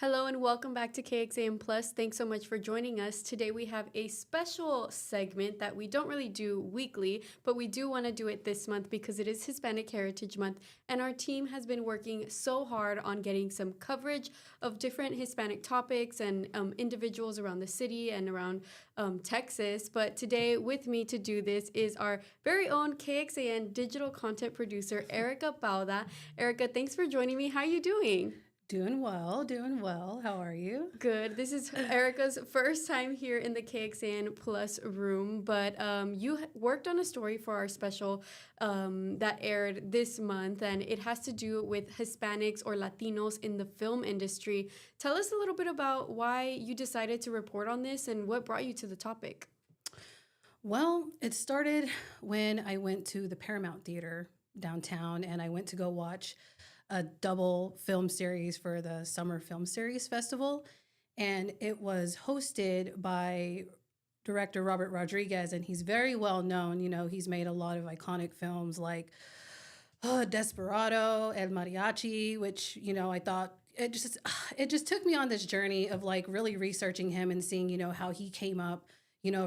Hello and welcome back to KXAN Plus. Thanks so much for joining us. Today we have a special segment that we don't really do weekly, but we do want to do it this month because it is Hispanic Heritage Month, and our team has been working so hard on getting some coverage of different Hispanic topics and individuals around the city and around Texas. But today with me to do this is our very own KXAN digital content producer, Erica Pauda. Erica, thanks for joining me. How are you doing? Doing well, doing well. How are you? Good. This is Erica's first time here in the KXAN Plus room, but you worked on a story for our special that aired this month, and it has to do with Hispanics or Latinos in the film industry. Tell us a little bit about why you decided to report on this and what brought you to the topic. Well, it started when I went to the Paramount Theater downtown and I went to go watch a double film series for the Summer Film Series Festival. And it was hosted by director Robert Rodriguez, and he's very well known. You know, he's made a lot of iconic films like Desperado, El Mariachi, which, I thought it just took me on this journey of like really researching him and seeing, how he came up,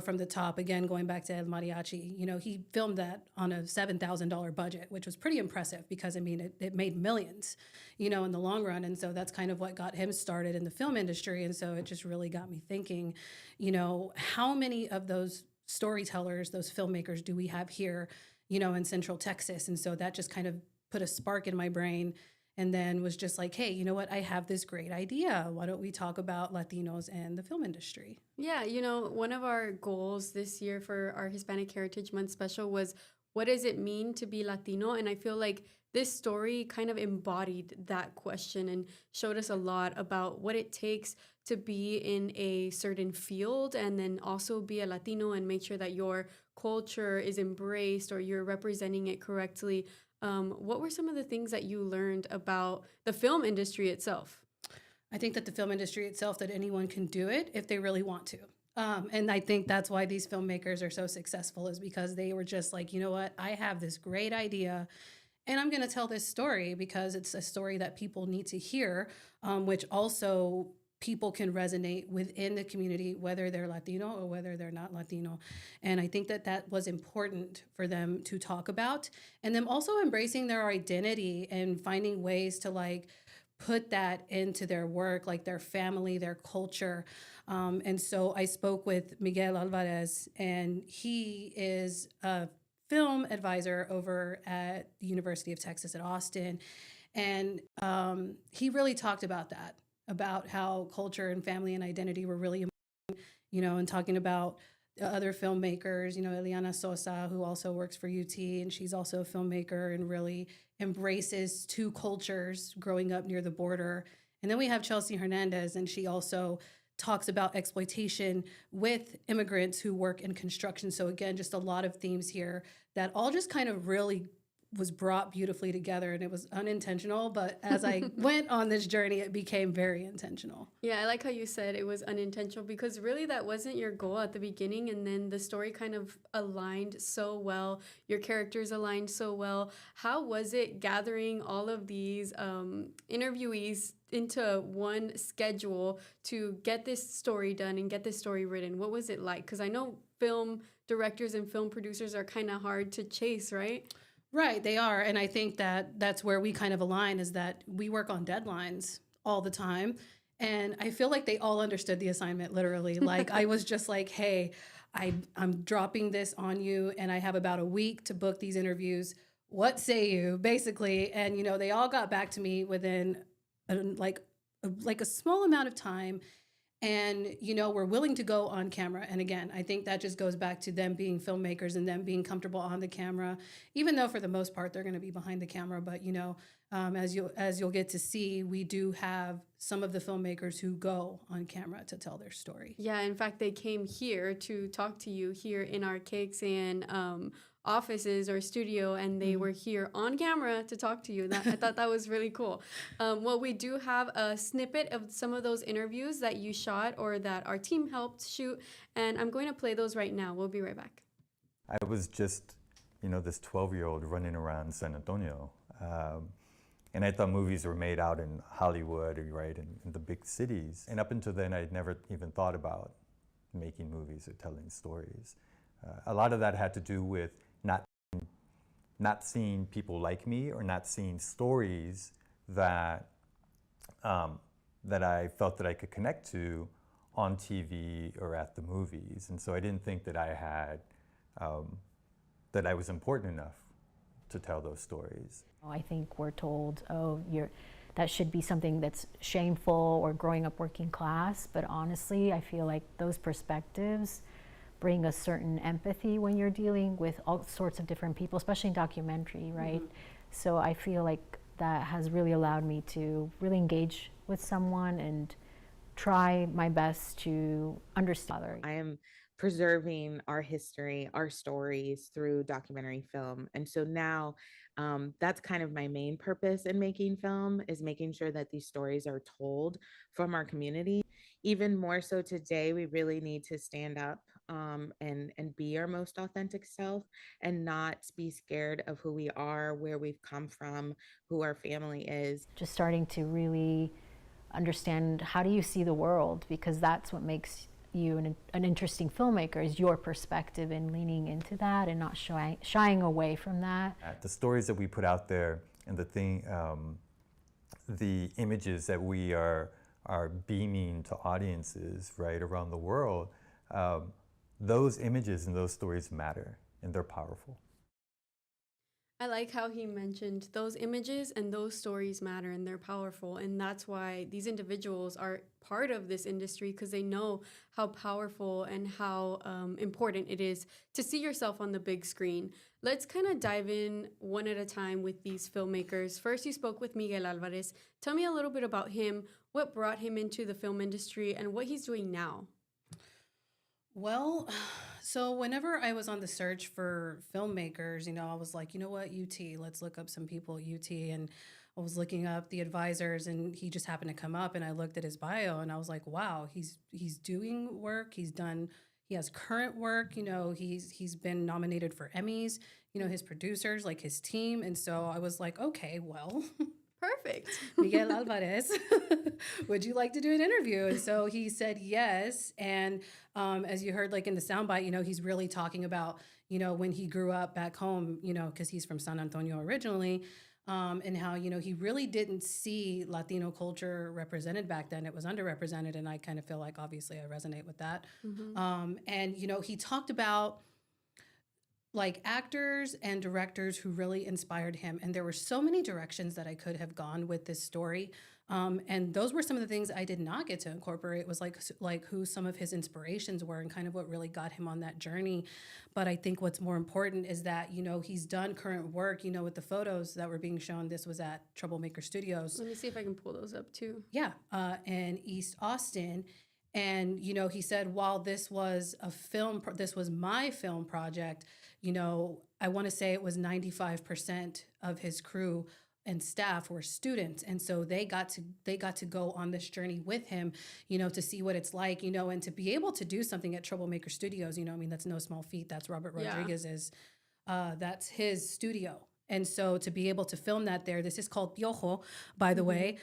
from the top. Again, going back to El Mariachi, he filmed that on a $7,000 budget, which was pretty impressive because, I mean, it made millions, in the long run. And so that's kind of what got him started in the film industry. And so it just really got me thinking, how many of those storytellers, those filmmakers do we have here, in Central Texas? And so that just kind of put a spark in my brain, and then was just like, hey, you know what? I have this great idea. Why don't we talk about Latinos and the film industry? Yeah, one of our goals this year for our Hispanic Heritage Month special was what does it mean to be Latino? And I feel like this story kind of embodied that question and showed us a lot about what it takes to be in a certain field and then also be a Latino and make sure that your culture is embraced or you're representing it correctly. What were some of the things that you learned about the film industry itself? I think that the film industry itself, that anyone can do it if they really want to. And I think that's why these filmmakers are so successful, is because they were just like, you know what, I have this great idea and I'm going to tell this story because it's a story that people need to hear, which also people can resonate within the community, whether they're Latino or whether they're not Latino. And I think that that was important for them to talk about, and them also embracing their identity and finding ways to like put that into their work, like their family, their culture. And so I spoke with Miguel Alvarez, and he is a film advisor over at the University of Texas at Austin. And he really talked about that, about how culture and family and identity were really, and talking about the other filmmakers, Eliana Sosa, who also works for UT, and she's also a filmmaker and really embraces two cultures growing up near the border. And then we have Chelsea Hernandez, and she also talks about exploitation with immigrants who work in construction. So again, just a lot of themes here that all just kind of really was brought beautifully together, and it was unintentional, but as I went on this journey, it became very intentional. Yeah, I like how you said it was unintentional because really that wasn't your goal at the beginning, and then the story kind of aligned so well. Your characters aligned so well. How was it gathering all of these interviewees into one schedule to get this story done and get this story written? What was it like? Because I know film directors and film producers are kind of hard to chase, right? Right, they are. And I think that that's where we kind of align, is that we work on deadlines all the time. And I feel like they all understood the assignment, literally. Like I was just like, hey, I'm dropping this on you, and I have about a week to book these interviews. What say you, basically? And, they all got back to me within like a small amount of time. And, we're willing to go on camera. And again, I think that just goes back to them being filmmakers and them being comfortable on the camera, even though for the most part, they're going to be behind the camera. But, as you'll get to see, we do have some of the filmmakers who go on camera to tell their story. Yeah, in fact, they came here to talk to you here in our KXAN offices or studio, and they were here on camera to talk to you. I thought that was really cool. Well, we do have a snippet of some of those interviews that you shot or that our team helped shoot, and I'm going to play those right now. We'll be right back. I was just, this 12-year-old running around San Antonio. And I thought movies were made out in Hollywood, right, in the big cities. And up until then, I'd never even thought about making movies or telling stories. A lot of that had to do with not seeing people like me, or not seeing stories that that I felt that I could connect to on TV or at the movies. And so I didn't think that I had that I was important enough to tell those stories. I think we're told, oh, that should be something that's shameful, or growing up working class. But honestly, I feel like those perspectives bring a certain empathy when you're dealing with all sorts of different people, especially in documentary, right? So I feel like that has really allowed me to really engage with someone and try my best to understand. I am preserving our history, our stories through documentary film. And so now that's kind of my main purpose in making film, is making sure that these stories are told from our community. Even more so today, we really need to stand up and be our most authentic self, and not be scared of who we are, where we've come from, who our family is. Just starting to really understand, how do you see the world, because that's what makes you an interesting filmmaker, is your perspective, and leaning into that and not shying away from that. The stories that we put out there, and the images that we are beaming to audiences right around the world, those images and those stories matter, and they're powerful. I like how he mentioned those images and those stories matter, and they're powerful. And that's why these individuals are part of this industry, because they know how powerful and how important it is to see yourself on the big screen. Let's kind of dive in one at a time with these filmmakers. First, you spoke with Miguel Alvarez. Tell me a little bit about him, what brought him into the film industry, and what he's doing now. Well, so whenever I was on the search for filmmakers, I was like, you know what, UT, let's look up some people at UT. And I was looking up the advisors, and he just happened to come up, and I looked at his bio, and I was like, wow, he's doing work. He has current work, he's been nominated for Emmys, his producers, like his team. And so I was like, okay, well, Perfect. Miguel Alvarez, would you like to do an interview? And so he said yes. And as you heard, like in the soundbite, he's really talking about, when he grew up back home, because he's from San Antonio originally, and how, he really didn't see Latino culture represented back then. It was underrepresented. And I kind of feel like, obviously, I resonate with that. And, he talked about like actors and directors who really inspired him. And there were so many directions that I could have gone with this story. And those were some of the things I did not get to incorporate. It was like who some of his inspirations were, and kind of what really got him on that journey. But I think what's more important is that, he's done current work, with the photos that were being shown. This was at Troublemaker Studios. Let me see if I can pull those up too. Yeah, in East Austin. And, he said, while this was this was my film project, I want to say it was 95% of his crew and staff were students. And so they got to go on this journey with him, to see what it's like, and to be able to do something at Troublemaker Studios, that's no small feat. That's Robert Rodriguez's, that's his studio. And so to be able to film that there, this is called Piojo, by the way.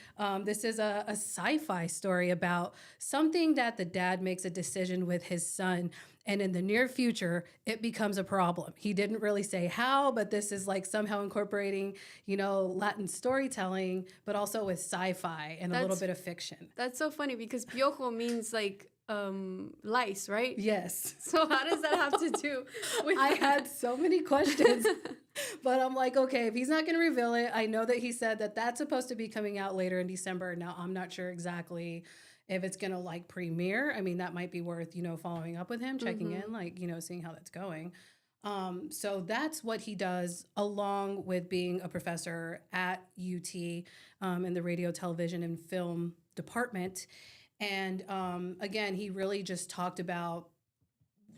This is a sci-fi story about something that the dad makes a decision with his son, and in the near future, it becomes a problem. He didn't really say how, but this is like somehow incorporating, Latin storytelling, but also with sci-fi and a little bit of fiction. That's so funny, because piojo means like lice, right? Yes. So how does that have to do with I had so many questions, but I'm like, okay, if he's not going to reveal it, I know that he said that that's supposed to be coming out later in December. Now, I'm not sure exactly if it's going to like premiere. I mean, that might be worth, following up with him, checking in, like, seeing how that's going. So that's what he does, along with being a professor at UT in the radio, television, and film department. And again, he really just talked about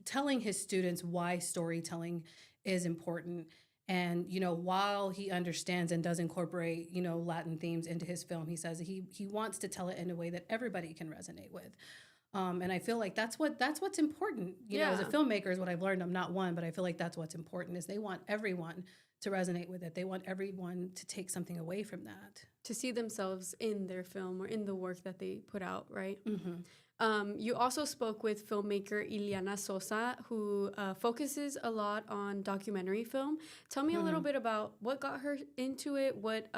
telling his students why storytelling is important. And, while he understands and does incorporate, Latin themes into his film, he says he wants to tell it in a way that everybody can resonate with. And I feel like that's what's important, as a filmmaker is what I've learned. I'm not one, but I feel like that's what's important, is they want everyone to resonate with it. They want everyone to take something away from that. To see themselves in their film or in the work that they put out, right? Mm-hmm. You also spoke with filmmaker Ileana Sosa, who focuses a lot on documentary film. Tell me a little bit about what got her into it, what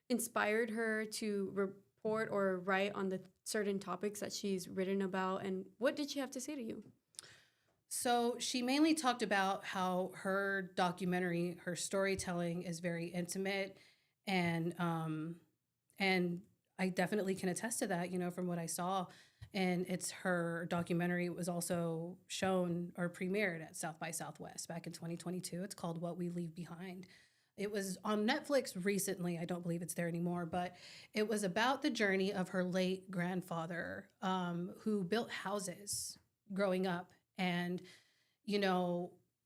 inspired her to report or write on the certain topics that she's written about, and what did she have to say to you? So she mainly talked about how her documentary, her storytelling is very intimate, and I definitely can attest to that, from what I saw. And it's her documentary was also shown or premiered at South by Southwest back in 2022. It's called What We Leave Behind. It was on Netflix recently. I don't believe it's there anymore, but it was about the journey of her late grandfather, who built houses growing up. And,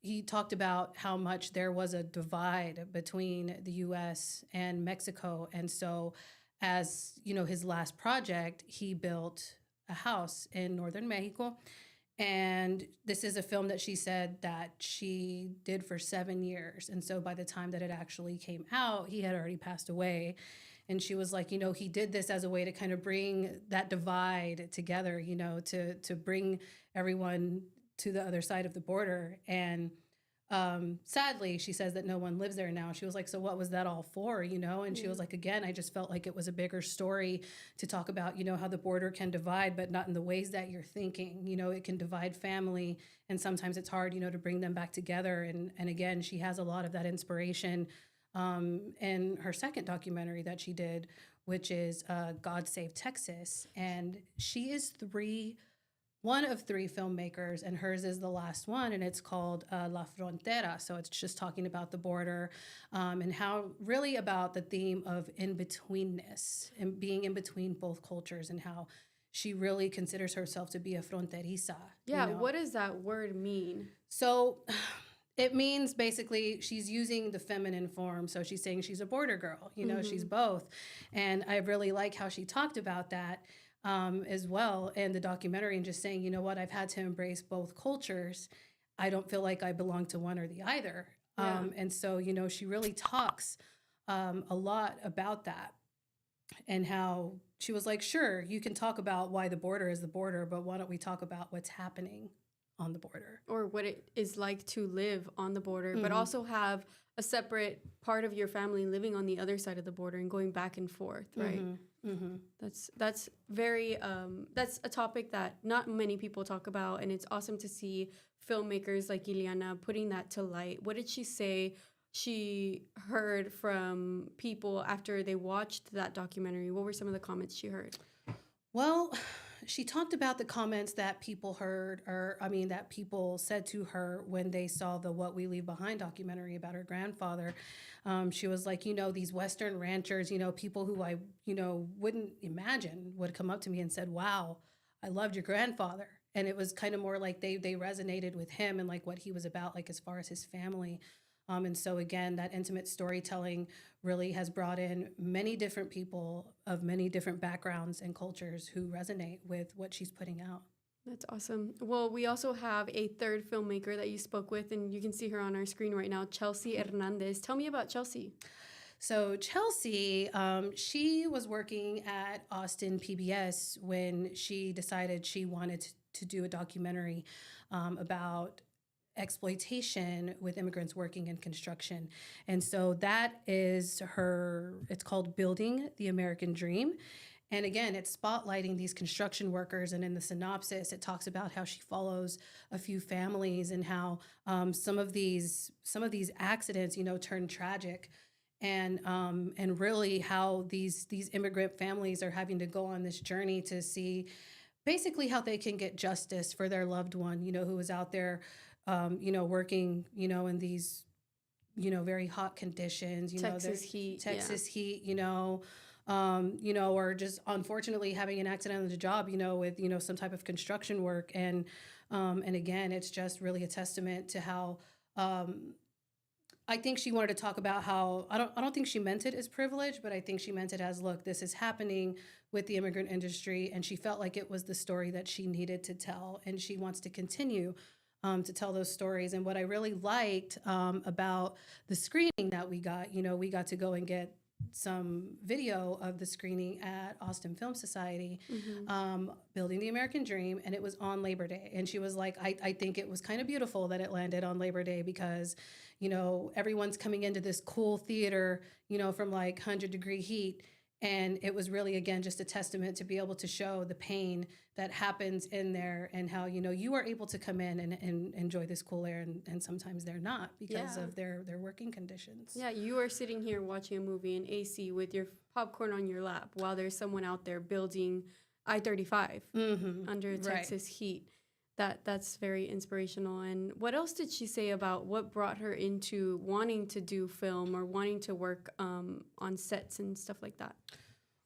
he talked about how much there was a divide between the US and Mexico. And so, as his last project, he built a house in northern Mexico. And this is a film that she said that she did for 7 years. And so by the time that it actually came out, he had already passed away. And she was like, he did this as a way to kind of bring that divide together, to bring everyone to the other side of the border. And sadly, she says that no one lives there now. She was like, so what was that all for, And she was like, again, I just felt like it was a bigger story to talk about, how the border can divide, but not in the ways that you're thinking. It can divide family, and sometimes it's hard, to bring them back together. And again, she has a lot of that inspiration in her second documentary that she did, which is God Save Texas. And she is one of three filmmakers, and hers is the last one, and it's called La Frontera. So it's just talking about the border, and how really about the theme of in-betweenness and being in between both cultures, and how she really considers herself to be a fronteriza. Yeah, what does that word mean? So it means basically she's using the feminine form. So she's saying she's a border girl, she's both. And I really like how she talked about that as well in the documentary, and just saying, I've had to embrace both cultures. I don't feel like I belong to one or the other. Yeah. And so, she really talks a lot about that, and how she was like, sure, you can talk about why the border is the border, but why don't we talk about what's happening on the border? Or what it is like to live on the border, but also have a separate part of your family living on the other side of the border and going back and forth, right? That's very that's a topic that not many people talk about, and it's awesome to see filmmakers like Ileana putting that to light. What did she say she heard from people after they watched that documentary? What were some of the comments she heard? Well, she talked about the comments that people heard, that people said to her when they saw the What We Leave Behind documentary about her grandfather. She was like, these Western ranchers, people who I, wouldn't imagine would come up to me and said, wow, I loved your grandfather. And it was kind of more like they resonated with him and like what he was about, like as far as his family. And so again, that intimate storytelling really has brought in many different people of many different backgrounds and cultures who resonate with what she's putting out. That's awesome. Well, we also have a third filmmaker that you spoke with, and you can see her on our screen right now, Chelsea Hernandez. Tell me about Chelsea. So Chelsea, she was working at Austin PBS when she decided she wanted to do a documentary about exploitation with immigrants working in construction. And so that is it's called Building the American Dream. And again, it's spotlighting these construction workers. And in the synopsis, it talks about how she follows a few families and how some of these accidents, turn tragic. And really how these immigrant families are having to go on this journey to see basically how they can get justice for their loved one, who was out there working, in these, very hot conditions, Texas heat, or just unfortunately having an accident on the job, with, some type of construction work. And again, it's just really a testament to how, I think she wanted to talk about how, I don't think she meant it as privilege, but I think she meant it as, look, this is happening with the immigrant industry. And she felt like it was the story that she needed to tell. And she wants to continue to tell those stories. And what I really liked about the screening that we got, we got to go and get some video of the screening at Austin Film Society, Building the American Dream, and it was on Labor Day. And she was like, I think it was kind of beautiful that it landed on Labor Day because, everyone's coming into this cool theater, from like 100-degree heat. And it was really, again, just a testament to be able to show the pain that happens in there and how, you are able to come in and enjoy this cool air. And sometimes they're not because of their working conditions. Yeah, you are sitting here watching a movie in AC with your popcorn on your lap while there's someone out there building I-35 under Texas heat. That's very inspirational. And what else did she say about what brought her into wanting to do film or wanting to work on sets and stuff like that?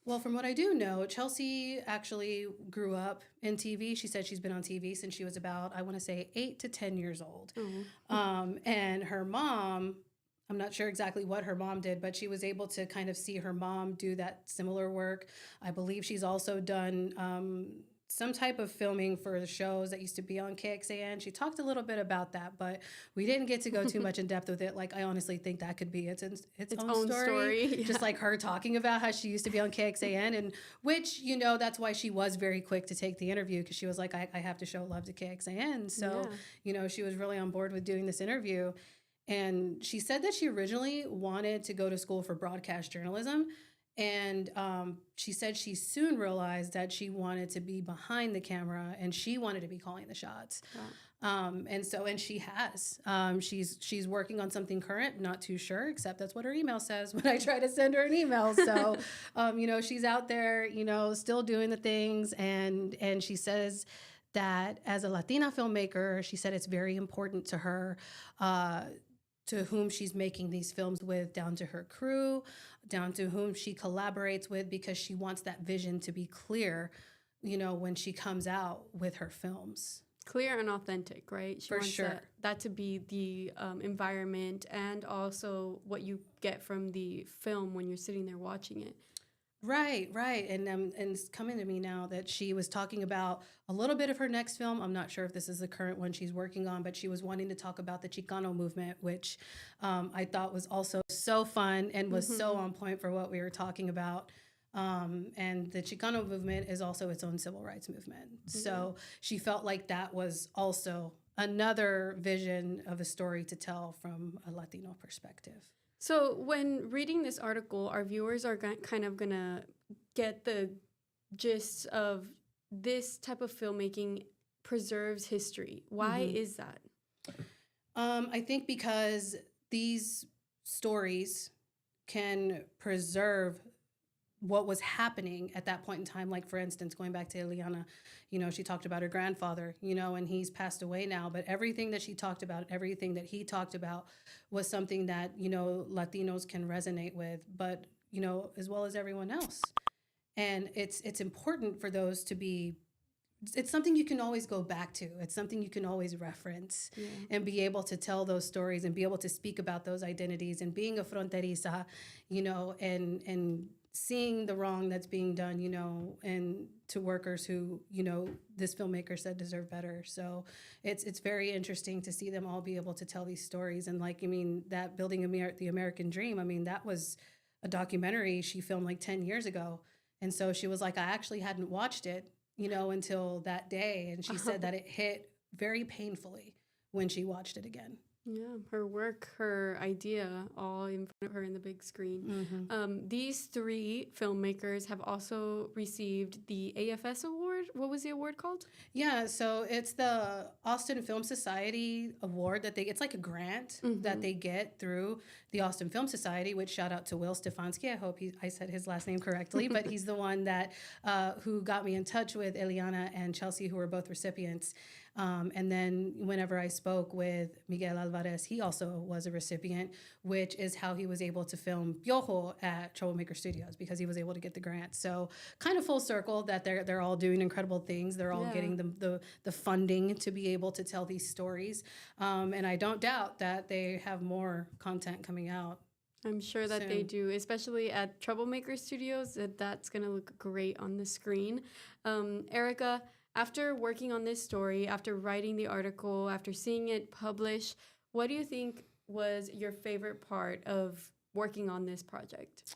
Well, from what I do know, Chelsea actually grew up in TV. She said she's been on TV since she was about, I want to say, 8 to 10 years old. And her mom, I'm not sure exactly what her mom did, but she was able to kind of see her mom do that similar work. I believe she's also done some type of filming for the shows that used to be on KXAN. She talked a little bit about that, but we didn't get to go too much in depth with it. Like, I honestly think that could be its own story. Yeah. Just like her talking about how she used to be on KXAN, and which, that's why she was very quick to take the interview, because she was like, I have to show love to KXAN. So, she was really on board with doing this interview. And she said that she originally wanted to go to school for broadcast journalism. And she said she soon realized that she wanted to be behind the camera and she wanted to be calling the shots. Wow. And she has. She's working on something current, not too sure, except that's what her email says when I try to send her an email. So, she's out there, still doing the things. And she says that as a Latina filmmaker, she said it's very important to her to whom she's making these films with, down to her crew, down to whom she collaborates with, because she wants that vision to be clear, when she comes out with her films. Clear and authentic, right? She wants that to be the environment and also what you get from the film when you're sitting there watching it. Right. And it's coming to me now that she was talking about a little bit of her next film. I'm not sure if this is the current one she's working on, but she was wanting to talk about the Chicano movement, which I thought was also so fun and was so on point for what we were talking about. And the Chicano movement is also its own civil rights movement. So she felt like that was also another vision of a story to tell from a Latino perspective. So when reading this article, our viewers are kind of going to get the gist of this type of filmmaking preserves history. Why is that? I think because these stories can preserve what was happening at that point in time. Like, for instance, going back to Eliana, she talked about her grandfather, and he's passed away now, but everything that she talked about, everything that he talked about was something that, Latinos can resonate with, but, as well as everyone else. And it's important for those to be, it's something you can always go back to. It's something you can always reference and be able to tell those stories and be able to speak about those identities, and being a fronteriza, and seeing the wrong that's being done, and to workers who, this filmmaker said deserve better. So it's very interesting to see them all be able to tell these stories. And that Building the American Dream, that was a documentary she filmed like 10 years ago. And so she was like, I actually hadn't watched it, until that day. And she said that it hit very painfully when she watched it again. Yeah, her work, her idea, all in front of her in the big screen. These three filmmakers have also received the AFS award. What was the award called? Yeah, so it's the Austin Film Society award it's like a grant that they get through the Austin Film Society, which shout out to Will Stefanski. I hope I said his last name correctly, but he's the one that who got me in touch with Eliana and Chelsea, who were both recipients. And then whenever I spoke with Miguel Alvarez, he also was a recipient, which is how he was able to film Piojo at Troublemaker Studios, because he was able to get the grant. So kind of full circle that they're all doing incredible things. They're all getting the funding to be able to tell these stories. And I don't doubt that they have more content coming out. I'm sure that they do, especially at Troublemaker Studios. That's going to look great on the screen. Erica, after working on this story, after writing the article, after seeing it published, what do you think was your favorite part of working on this project?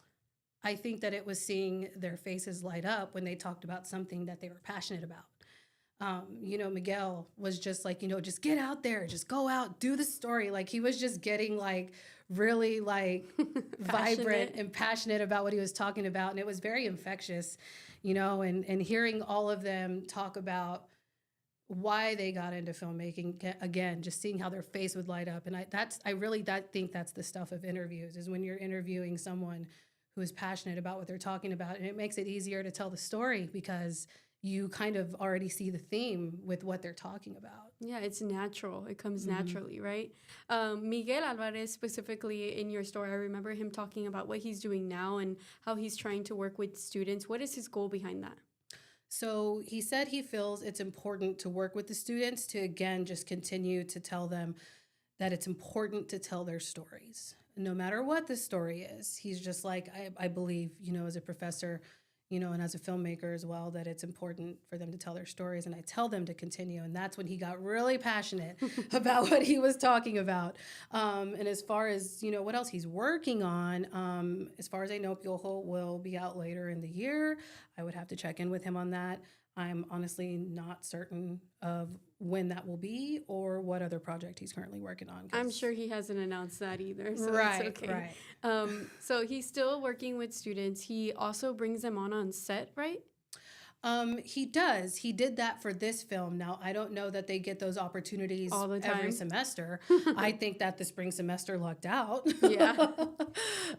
I think that it was seeing their faces light up when they talked about something that they were passionate about. Miguel was just like, just get out there, just go out, do the story. Like he was just getting like really like vibrant and passionate about what he was talking about. And it was very infectious, and hearing all of them talk about why they got into filmmaking, again, just seeing how their face would light up. And I really think that's the stuff of interviews, is when you're interviewing someone who is passionate about what they're talking about. And it makes it easier to tell the story because you kind of already see the theme with what they're talking about. Yeah, it's natural. It comes naturally, right? Miguel Alvarez, specifically in your story, I remember him talking about what he's doing now and how he's trying to work with students. What is his goal behind that? So he said he feels it's important to work with the students to, again, just continue to tell them that it's important to tell their stories, no matter what the story is. He's just like, I believe, as a professor, and as a filmmaker as well, that it's important for them to tell their stories. And I tell them to continue. And that's when he got really passionate about what he was talking about. And as far as, what else he's working on, as far as I know, Piojo will be out later in the year. I would have to check in with him on that. I'm honestly not certain of when that will be or what other project he's currently working on. I'm sure he hasn't announced that either, so right, it's okay. Right. So he's still working with students. He also brings them on set, right? He does. He did that for this film. Now, I don't know that they get those opportunities all the time every semester. I think that the spring semester lucked out. Yeah.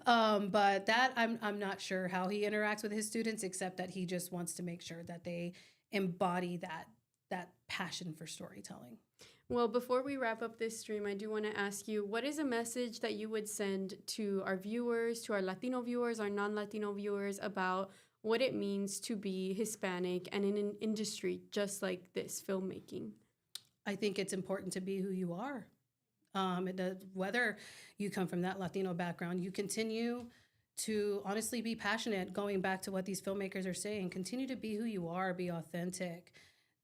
But that I'm not sure how he interacts with his students, except that he just wants to make sure that they embody that passion for storytelling. Well, before we wrap up this stream, I do want to ask you, what is a message that you would send to our viewers, to our Latino viewers, our non-Latino viewers, about what it means to be Hispanic and in an industry just like this, filmmaking? I think it's important to be who you are. Whether you come from that Latino background, you continue to honestly be passionate, going back to what these filmmakers are saying. Continue to be who you are, be authentic.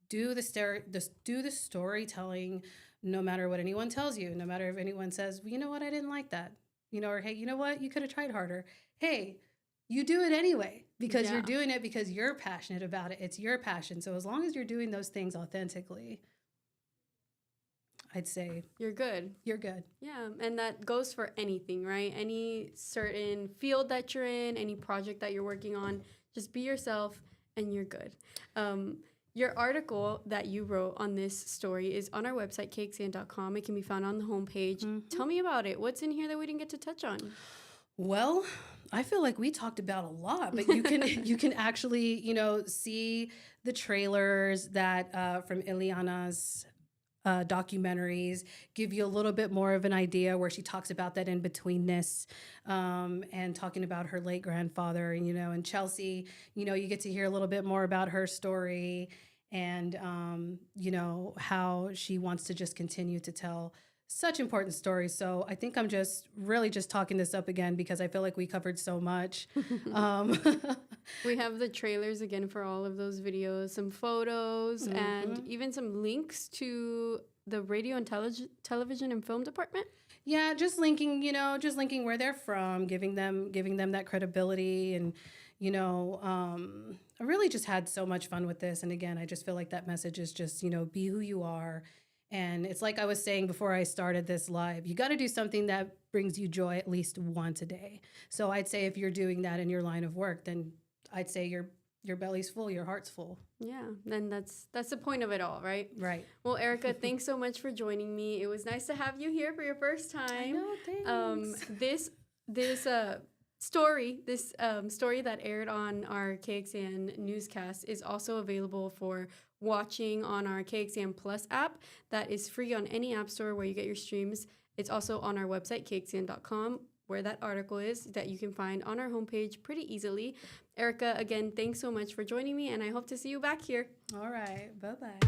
Do the storytelling, no matter what anyone tells you, no matter if anyone says, well, you know what, I didn't like that. Or, hey, you know what, you could have tried harder. Hey, you do it anyway because you're doing it because you're passionate about it. It's your passion. So as long as you're doing those things authentically, I'd say you're good. You're good. Yeah, and that goes for anything, right? Any certain field that you're in, any project that you're working on, just be yourself and you're good. Your article that you wrote on this story is on our website, KXAN.com. It can be found on the homepage. Tell me about it. What's in here that we didn't get to touch on? Well, I feel like we talked about a lot, but you can actually, see the trailers that from Ileana's documentaries, give you a little bit more of an idea where she talks about that in-betweenness and talking about her late grandfather, and Chelsea, you get to hear a little bit more about her story and, how she wants to just continue to tell such important stories. So I think I'm just really just talking this up again because I feel like we covered so much. We have the trailers again for all of those videos, some photos, and even some links to the radio and television and film department. Yeah, just linking where they're from, giving them that credibility. And, I really just had so much fun with this. And again, I just feel like that message is just, be who you are. And it's like I was saying before I started this live, you got to do something that brings you joy at least once a day. So I'd say if you're doing that in your line of work, then I'd say your belly's full, your heart's full. Yeah, then that's the point of it all, right? Right. Well, Erica, thanks so much for joining me. It was nice to have you here for your first time. I know, thanks. This story that aired on our KXAN newscast is also available for watching on our KXAN Plus app that is free on any app store where you get your streams. It's also on our website, KXAN.com, where that article is that you can find on our homepage pretty easily. Erica, again, thanks so much for joining me, and I hope to see you back here. All right. Bye-bye.